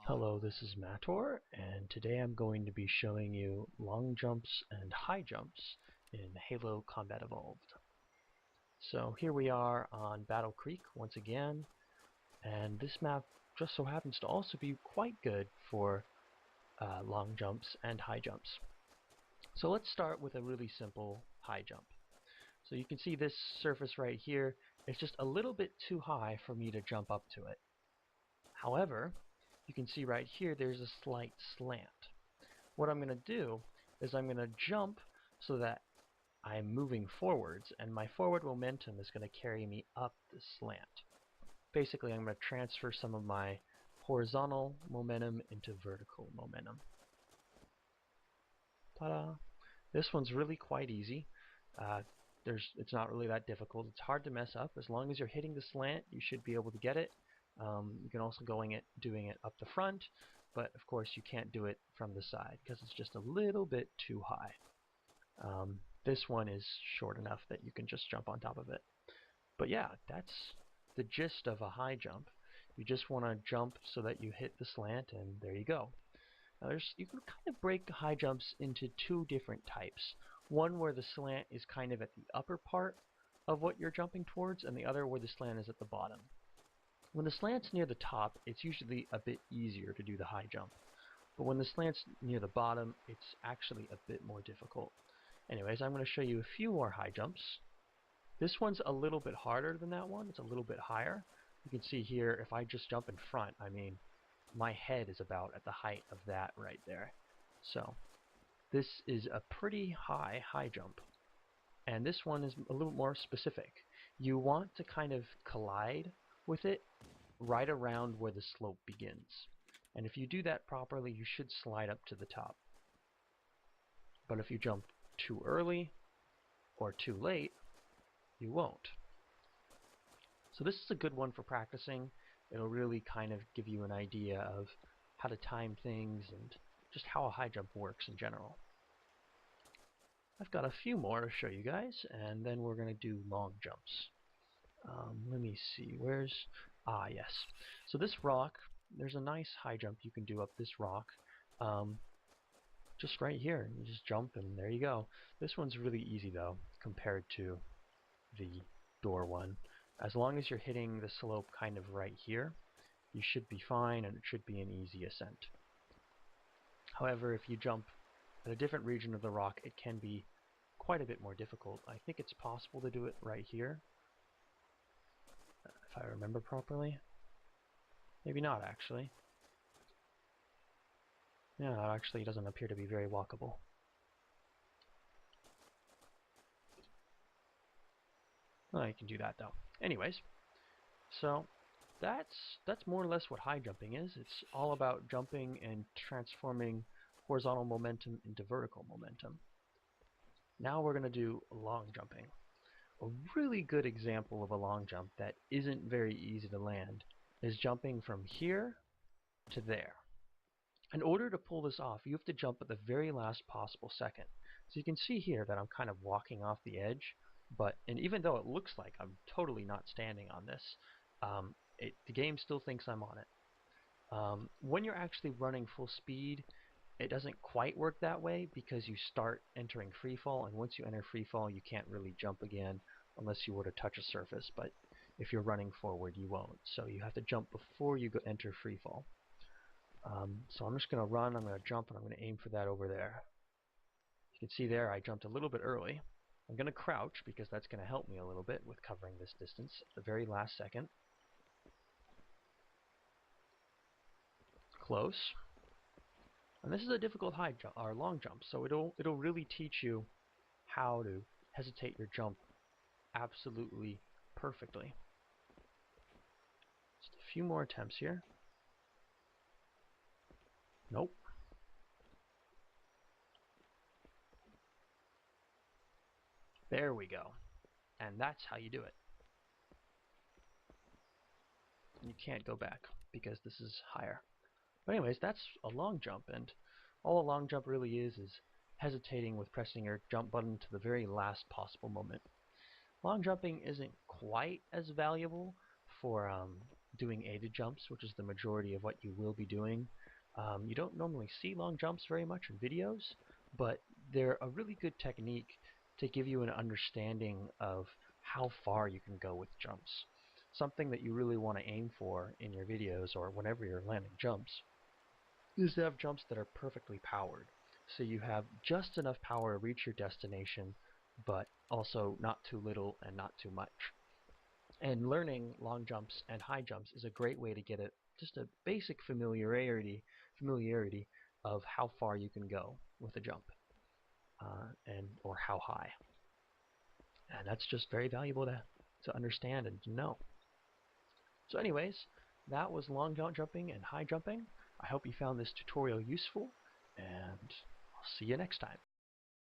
Hello, this is Mator, and today I'm going to be showing you long jumps and high jumps in Halo Combat Evolved. So here we are on Battle Creek once again, and this map just so happens to also be quite good for long jumps and high jumps. So let's start with a really simple high jump. So you can see this surface right here is just a little bit too high for me to jump up to it. However, you can see right here there's a slight slant. What I'm going to do is I'm going to jump so that I'm moving forwards, and my forward momentum is going to carry me up the slant. Basically, I'm going to transfer some of my horizontal momentum into vertical momentum. Ta-da! This one's really quite easy. It's not really that difficult. It's hard to mess up. As long as you're hitting the slant, you should be able to get it. You can also doing it up the front, but of course you can't do it from the side because it's just a little bit too high. This one is short enough that you can just jump on top of it. But yeah, that's the gist of a high jump. You just want to jump so that you hit the slant, and there you go. Now you can kind of break high jumps into two different types. One where the slant is kind of at the upper part of what you're jumping towards, and the other where the slant is at the bottom. When the slant's near the top, it's usually a bit easier to do the high jump. But when the slant's near the bottom, it's actually a bit more difficult. Anyways, I'm going to show you a few more high jumps. This one's a little bit harder than that one. It's a little bit higher. You can see here, if I just jump in front, I mean, my head is about at the height of that right there. So, this is a pretty high jump. And this one is a little more specific. You want to kind of collide with it right around where the slope begins. And if you do that properly, you should slide up to the top. But if you jump too early or too late, you won't. So this is a good one for practicing. It'll really kind of give you an idea of how to time things and just how a high jump works in general. I've got a few more to show you guys, and then we're going to do long jumps. Let me see, yes. So this rock, there's a nice high jump you can do up this rock. Just right here, you just jump and there you go. This one's really easy though, compared to the door one. As long as you're hitting the slope kind of right here, you should be fine and it should be an easy ascent. However, if you jump at a different region of the rock, it can be quite a bit more difficult. I think it's possible to do it right here, if I remember properly. Maybe not, actually. Yeah, actually, it doesn't appear to be very walkable. Well, you can do that, though. Anyways, so that's more or less what high jumping is. It's all about jumping and transforming horizontal momentum into vertical momentum. Now we're going to do long jumping. A really good example of a long jump that isn't very easy to land is jumping from here to there. In order to pull this off, you have to jump at the very last possible second. So you can see here that I'm kind of walking off the edge, and even though it looks like I'm totally not standing on this, the game still thinks I'm on it. When you're actually running full speed, it doesn't quite work that way because you start entering freefall, and once you enter freefall, you can't really jump again unless you were to touch a surface. But if you're running forward, you won't. So you have to jump before you enter freefall. So I'm just going to run, I'm going to jump, and I'm going to aim for that over there. You can see there I jumped a little bit early. I'm going to crouch because that's going to help me a little bit with covering this distance at the very last second. Close. And this is a difficult high jump or long jump, so it'll really teach you how to hesitate your jump absolutely perfectly. Just a few more attempts here. Nope. There we go. And that's how you do it. You can't go back because this is higher. But anyways, that's a long jump, and all a long jump really is hesitating with pressing your jump button to the very last possible moment. Long jumping isn't quite as valuable for doing aided jumps, which is the majority of what you will be doing. You don't normally see long jumps very much in videos, but they're a really good technique to give you an understanding of how far you can go with jumps. Something that you really want to aim for in your videos or whenever you're landing jumps is to have jumps that are perfectly powered. So you have just enough power to reach your destination, but also not too little and not too much. And learning long jumps and high jumps is a great way to get just a basic familiarity of how far you can go with a jump, and or how high. And that's just very valuable to understand and to know. So anyways, that was long jumping and high jumping. I hope you found this tutorial useful, and I'll see you next time.